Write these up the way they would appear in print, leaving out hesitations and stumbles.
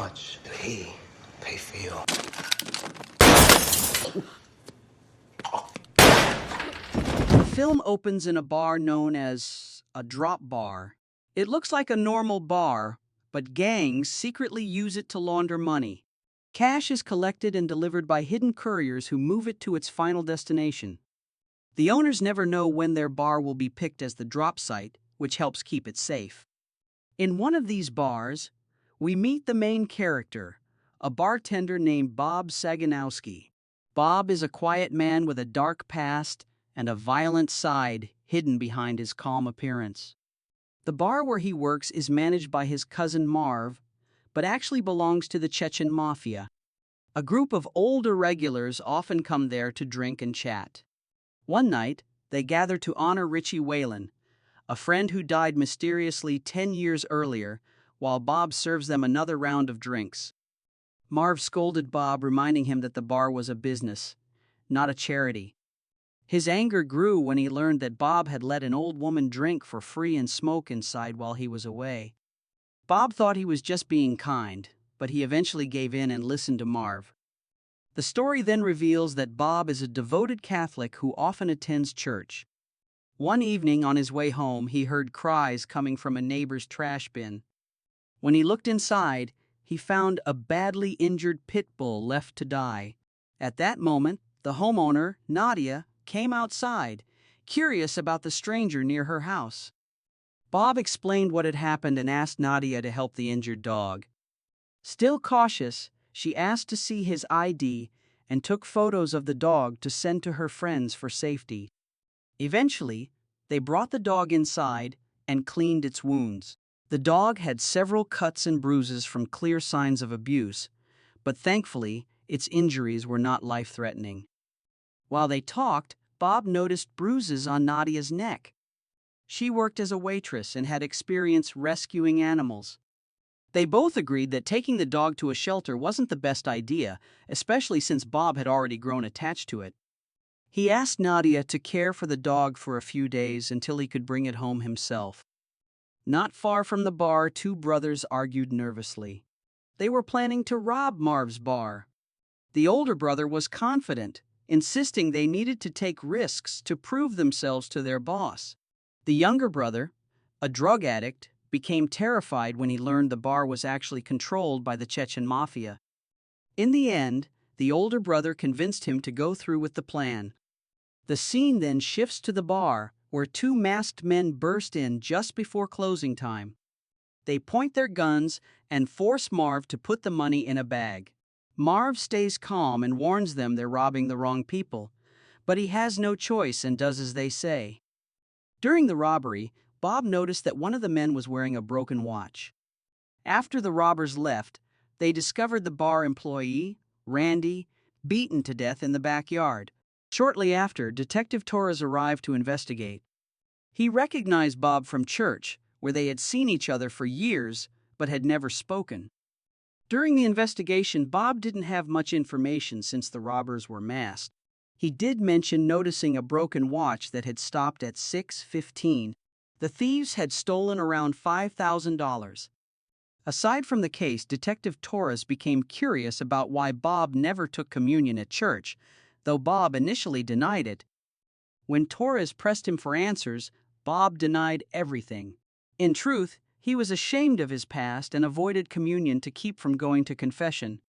much did he pay for you? The film opens in a bar known as a drop bar. It looks like a normal bar, but gangs secretly use it to launder money. Cash is collected and delivered by hidden couriers who move it to its final destination. The owners never know when their bar will be picked as the drop site, which helps keep it safe. In one of these bars, we meet the main character, a bartender named Bob Saganowski. Bob is a quiet man with a dark past and a violent side hidden behind his calm appearance. The bar where he works is managed by his cousin Marv, but actually belongs to the Chechen mafia. A group of older regulars often come there to drink and chat. One night, they gather to honor Richie Whalen, a friend who died mysteriously 10 years earlier, while Bob serves them another round of drinks. Marv scolded Bob, reminding him that the bar was a business, not a charity. His anger grew when he learned that Bob had let an old woman drink for free and smoke inside while he was away. Bob thought he was just being kind, but he eventually gave in and listened to Marv. The story then reveals that Bob is a devoted Catholic who often attends church. One evening on his way home, he heard cries coming from a neighbor's trash bin. When he looked inside, he found a badly injured pit bull left to die. At that moment, the homeowner, Nadia, came outside, curious about the stranger near her house. Bob explained what had happened and asked Nadia to help the injured dog. Still cautious, she asked to see his ID and took photos of the dog to send to her friends for safety. Eventually, they brought the dog inside and cleaned its wounds. The dog had several cuts and bruises from clear signs of abuse, but thankfully, its injuries were not life-threatening. While they talked, Bob noticed bruises on Nadia's neck. She worked as a waitress and had experience rescuing animals. They both agreed that taking the dog to a shelter wasn't the best idea, especially since Bob had already grown attached to it. He asked Nadia to care for the dog for a few days until he could bring it home himself. Not far from the bar, two brothers argued nervously. They were planning to rob Marv's bar. The older brother was confident, insisting they needed to take risks to prove themselves to their boss. The younger brother, a drug addict, became terrified when he learned the bar was actually controlled by the Chechen mafia. In the end, the older brother convinced him to go through with the plan. The scene then shifts to the bar, where two masked men burst in just before closing time. They point their guns and force Marv to put the money in a bag. Marv stays calm and warns them they're robbing the wrong people, but he has no choice and does as they say. During the robbery, Bob noticed that one of the men was wearing a broken watch. After the robbers left, they discovered the bar employee, Randy, beaten to death in the backyard. Shortly after, Detective Torres arrived to investigate. He recognized Bob from church, where they had seen each other for years but had never spoken. During the investigation, Bob didn't have much information since the robbers were masked. He did mention noticing a broken watch that had stopped at 6:15. The thieves had stolen around $5,000. Aside from the case, Detective Torres became curious about why Bob never took communion at church, though Bob initially denied it. When Torres pressed him for answers, Bob denied everything. In truth, he was ashamed of his past and avoided communion to keep from going to confession.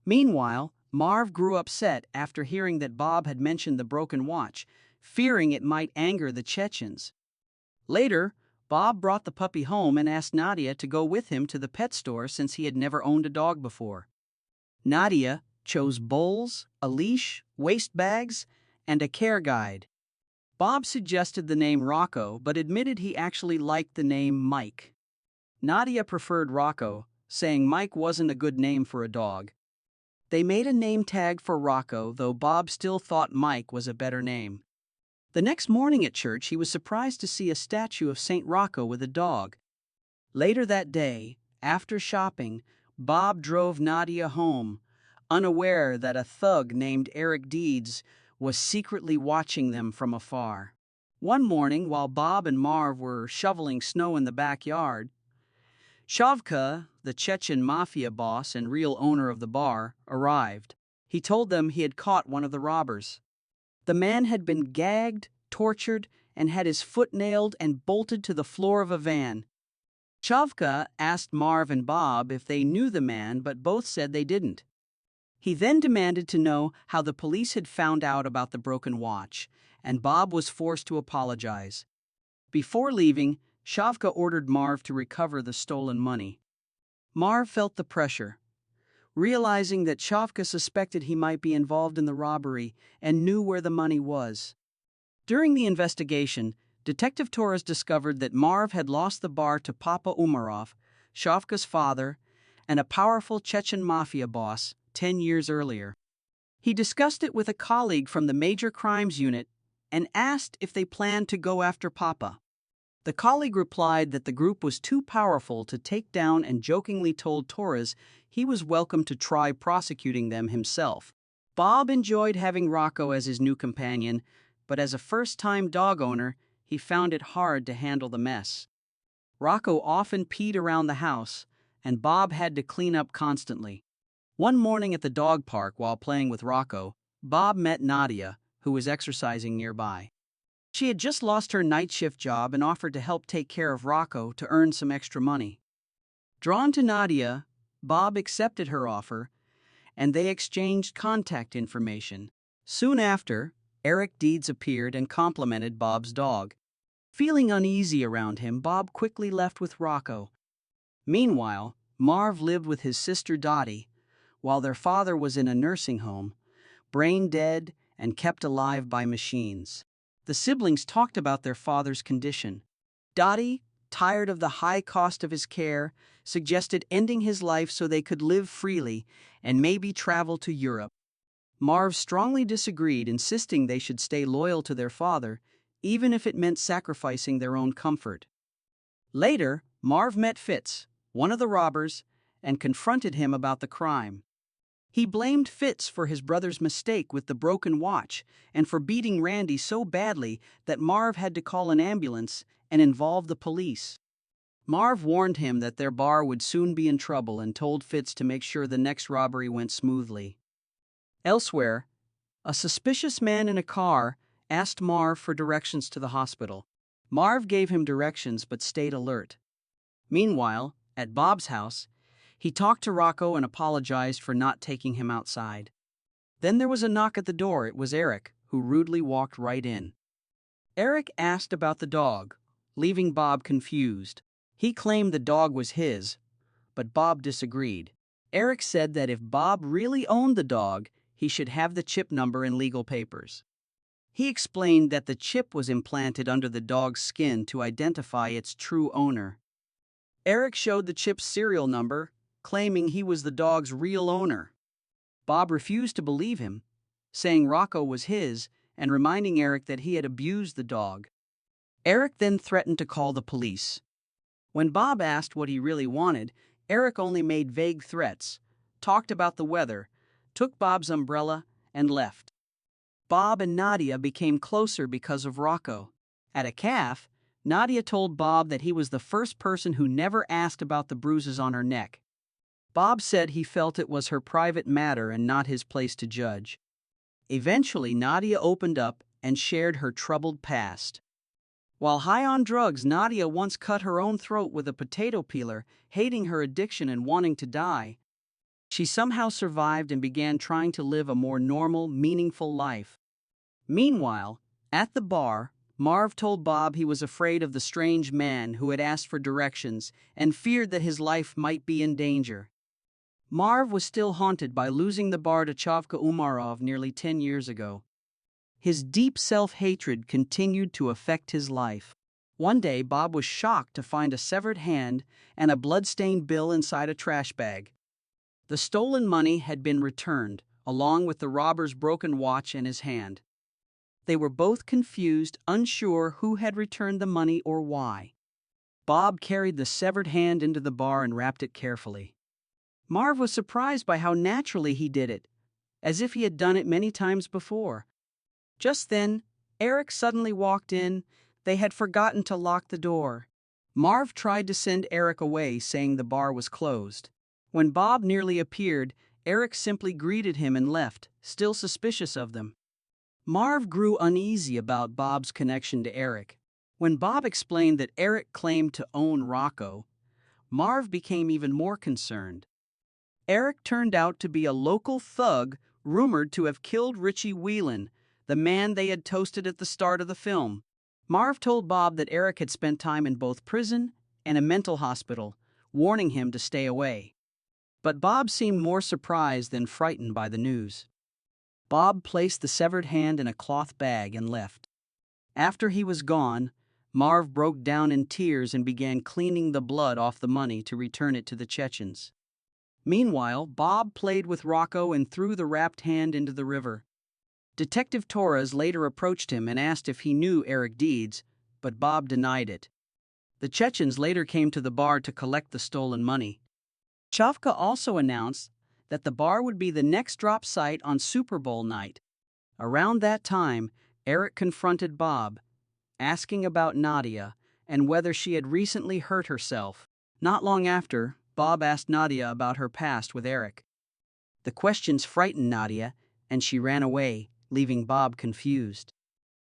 Meanwhile, Marv grew upset after hearing that Bob had mentioned the broken watch, fearing it might anger the Chechens. Later, Bob brought the puppy home and asked Nadia to go with him to the pet store since he had never owned a dog before. Nadia chose bowls, a leash, waste bags, and a care guide. Bob suggested the name Rocco, but admitted he actually liked the name Mike. Nadia preferred Rocco, saying Mike wasn't a good name for a dog. They made a name tag for Rocco, though Bob still thought Mike was a better name. The next morning at church, he was surprised to see a statue of St. Rocco with a dog. Later that day, after shopping, Bob drove Nadia home, unaware that a thug named Eric Deeds was secretly watching them from afar. One morning, while Bob and Marv were shoveling snow in the backyard, Shavka, the Chechen mafia boss and real owner of the bar, arrived. He told them he had caught one of the robbers. The man had been gagged, tortured, and had his foot nailed and bolted to the floor of a van. Shavka asked Marv and Bob if they knew the man, but both said they didn't. He then demanded to know how the police had found out about the broken watch, and Bob was forced to apologize. Before leaving, Shavka ordered Marv to recover the stolen money. Marv felt the pressure, realizing that Shavka suspected he might be involved in the robbery and knew where the money was. During the investigation, Detective Torres discovered that Marv had lost the bar to Papa Umarov, Shavka's father, and a powerful Chechen mafia boss 10 years earlier. He discussed it with a colleague from the Major Crimes Unit and asked if they planned to go after Papa. The colleague replied that the group was too powerful to take down and jokingly told Torres he was welcome to try prosecuting them himself. Bob enjoyed having Rocco as his new companion, but as a first-time dog owner, he found it hard to handle the mess. Rocco often peed around the house, and Bob had to clean up constantly. One morning at the dog park while playing with Rocco, Bob met Nadia, who was exercising nearby. She had just lost her night shift job and offered to help take care of Rocco to earn some extra money. Drawn to Nadia, Bob accepted her offer, and they exchanged contact information. Soon after, Eric Deeds appeared and complimented Bob's dog. Feeling uneasy around him, Bob quickly left with Rocco. Meanwhile, Marv lived with his sister Dottie, while their father was in a nursing home, brain dead and kept alive by machines. The siblings talked about their father's condition. Dottie, tired of the high cost of his care, suggested ending his life so they could live freely and maybe travel to Europe. Marv strongly disagreed, insisting they should stay loyal to their father, even if it meant sacrificing their own comfort. Later, Marv met Fitz, one of the robbers, and confronted him about the crime. He blamed Fitz for his brother's mistake with the broken watch and for beating Randy so badly that Marv had to call an ambulance and involve the police. Marv warned him that their bar would soon be in trouble and told Fitz to make sure the next robbery went smoothly. Elsewhere, a suspicious man in a car asked Marv for directions to the hospital. Marv gave him directions but stayed alert. Meanwhile, at Bob's house, he talked to Rocco and apologized for not taking him outside. Then there was a knock at the door. It was Eric, who rudely walked right in. Eric asked about the dog, leaving Bob confused. He claimed the dog was his, but Bob disagreed. Eric said that if Bob really owned the dog, he should have the chip number and legal papers. He explained that the chip was implanted under the dog's skin to identify its true owner. Eric showed the chip's serial number, claiming he was the dog's real owner. Bob refused to believe him, saying Rocco was his and reminding Eric that he had abused the dog. Eric then threatened to call the police. When Bob asked what he really wanted, Eric only made vague threats, talked about the weather, took Bob's umbrella, and left. Bob and Nadia became closer because of Rocco. At a calf, Nadia told Bob that he was the first person who never asked about the bruises on her neck. Bob said he felt it was her private matter and not his place to judge. Eventually, Nadia opened up and shared her troubled past. While high on drugs, Nadia once cut her own throat with a potato peeler, hating her addiction and wanting to die. She somehow survived and began trying to live a more normal, meaningful life. Meanwhile, at the bar, Marv told Bob he was afraid of the strange man who had asked for directions and feared that his life might be in danger. Marv was still haunted by losing the bar to Shavka Umarov nearly 10 years ago. His deep self-hatred continued to affect his life. One day, Bob was shocked to find a severed hand and a blood-stained bill inside a trash bag. The stolen money had been returned, along with the robber's broken watch and his hand. They were both confused, unsure who had returned the money or why. Bob carried the severed hand into the bar and wrapped it carefully. Marv was surprised by how naturally he did it, as if he had done it many times before. Just then, Eric suddenly walked in. They had forgotten to lock the door. Marv tried to send Eric away, saying the bar was closed. When Bob nearly appeared, Eric simply greeted him and left, still suspicious of them. Marv grew uneasy about Bob's connection to Eric. When Bob explained that Eric claimed to own Rocco, Marv became even more concerned. Eric turned out to be a local thug rumored to have killed Richie Whelan, the man they had toasted at the start of the film. Marv told Bob that Eric had spent time in both prison and a mental hospital, warning him to stay away. But Bob seemed more surprised than frightened by the news. Bob placed the severed hand in a cloth bag and left. After he was gone, Marv broke down in tears and began cleaning the blood off the money to return it to the Chechens. Meanwhile, Bob played with Rocco and threw the wrapped hand into the river. Detective Torres later approached him and asked if he knew Eric Deeds, but Bob denied it. The Chechens later came to the bar to collect the stolen money. Chavka also announced that the bar would be the next drop site on Super Bowl night. Around that time, Eric confronted Bob, asking about Nadia and whether she had recently hurt herself. Not long after, Bob asked Nadia about her past with Eric. The questions frightened Nadia, and she ran away, leaving Bob confused.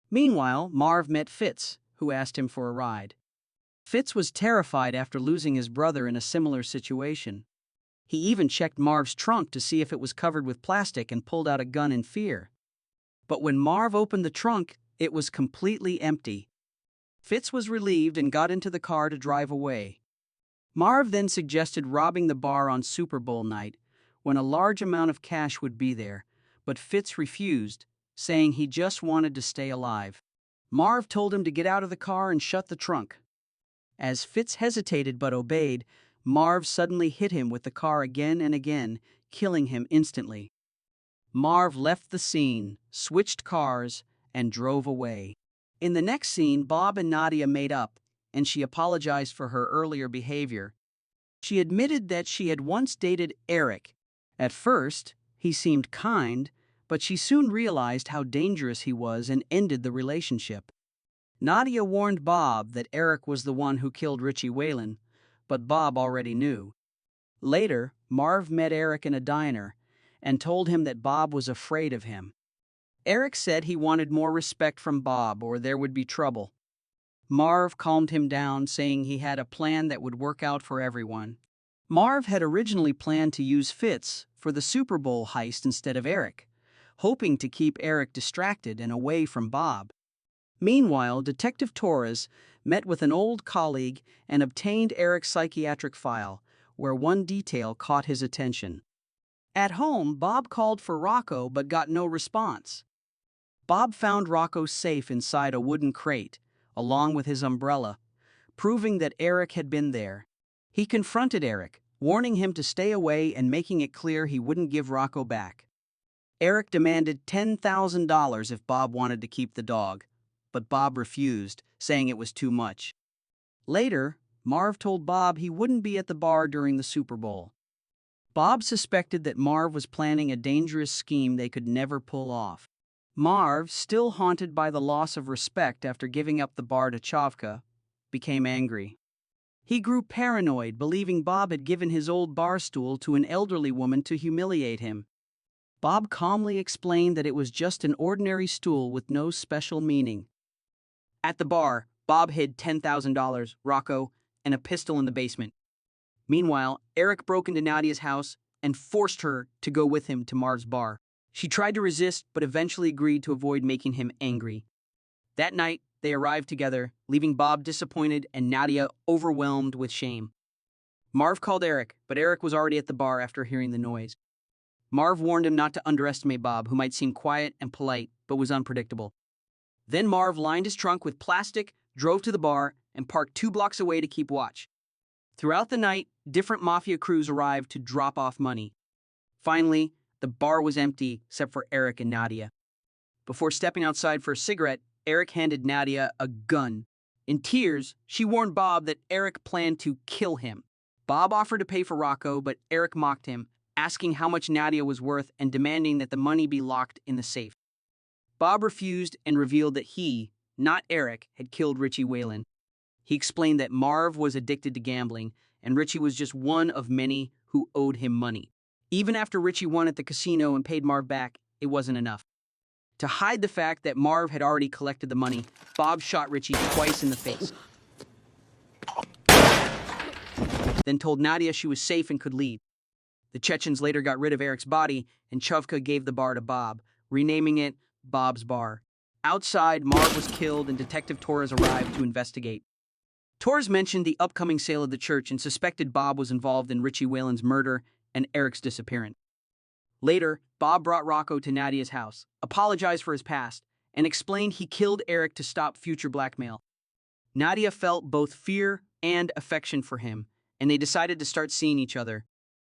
Meanwhile, Marv met Fitz, who asked him for a ride. Fitz was terrified after losing his brother in a similar situation. He even checked Marv's trunk to see if it was covered with plastic and pulled out a gun in fear. But when Marv opened the trunk, it was completely empty. Fitz was relieved and got into the car to drive away. Marv then suggested robbing the bar on Super Bowl night, when a large amount of cash would be there, but Fitz refused, saying he just wanted to stay alive. Marv told him to get out of the car and shut the trunk. As Fitz hesitated but obeyed, Marv suddenly hit him with the car again and again, killing him instantly. Marv left the scene, switched cars, and drove away. In the next scene, Bob and Nadia made up, and she apologized for her earlier behavior. She admitted that she had once dated Eric. At first, he seemed kind, but she soon realized how dangerous he was and ended the relationship. Nadia warned Bob that Eric was the one who killed Richie Whelan, but Bob already knew. Later, Marv met Eric in a diner and told him that Bob was afraid of him. Eric said he wanted more respect from Bob or there would be trouble. Marv calmed him down, saying he had a plan that would work out for everyone. Marv had originally planned to use Fitz for the Super Bowl heist instead of Eric, hoping to keep Eric distracted and away from Bob. Meanwhile, Detective Torres met with an old colleague and obtained Eric's psychiatric file, where one detail caught his attention. At home, Bob called for Rocco but got no response. Bob found Rocco safe inside a wooden crate, along with his umbrella, proving that Eric had been there. He confronted Eric, warning him to stay away and making it clear he wouldn't give Rocco back. Eric demanded $10,000 if Bob wanted to keep the dog, but Bob refused, saying it was too much. Later, Marv told Bob he wouldn't be at the bar during the Super Bowl. Bob suspected that Marv was planning a dangerous scheme they could never pull off. Marv, still haunted by the loss of respect after giving up the bar to Chavka, became angry. He grew paranoid, believing Bob had given his old bar stool to an elderly woman to humiliate him. Bob calmly explained that it was just an ordinary stool with no special meaning. At the bar, Bob hid $10,000, Rocco, and a pistol in the basement. Meanwhile, Eric broke into Nadia's house and forced her to go with him to Marv's bar. She tried to resist, but eventually agreed to avoid making him angry. That night, they arrived together, leaving Bob disappointed and Nadia overwhelmed with shame. Marv called Eric, but Eric was already at the bar after hearing the noise. Marv warned him not to underestimate Bob, who might seem quiet and polite, but was unpredictable. Then Marv lined his trunk with plastic, drove to the bar, and parked 2 blocks away to keep watch. Throughout the night, different mafia crews arrived to drop off money. Finally, the bar was empty except for Eric and Nadia. Before stepping outside for a cigarette, Eric handed Nadia a gun. In tears, she warned Bob that Eric planned to kill him. Bob offered to pay for Rocco, but Eric mocked him, asking how much Nadia was worth and demanding that the money be locked in the safe. Bob refused and revealed that he, not Eric, had killed Richie Whelan. He explained that Marv was addicted to gambling, and Richie was just one of many who owed him money. Even after Richie won at the casino and paid Marv back, it wasn't enough. To hide the fact that Marv had already collected the money, Bob shot Richie twice in the face, then told Nadia she was safe and could leave. The Chechens later got rid of Eric's body, and Chovka gave the bar to Bob, renaming it Bob's Bar. Outside, Marv was killed and Detective Torres arrived to investigate. Torres mentioned the upcoming sale of the church and suspected Bob was involved in Richie Whalen's murder and Eric's disappearance. Later, Bob brought Rocco to Nadia's house, apologized for his past, and explained he killed Eric to stop future blackmail. Nadia felt both fear and affection for him, and they decided to start seeing each other.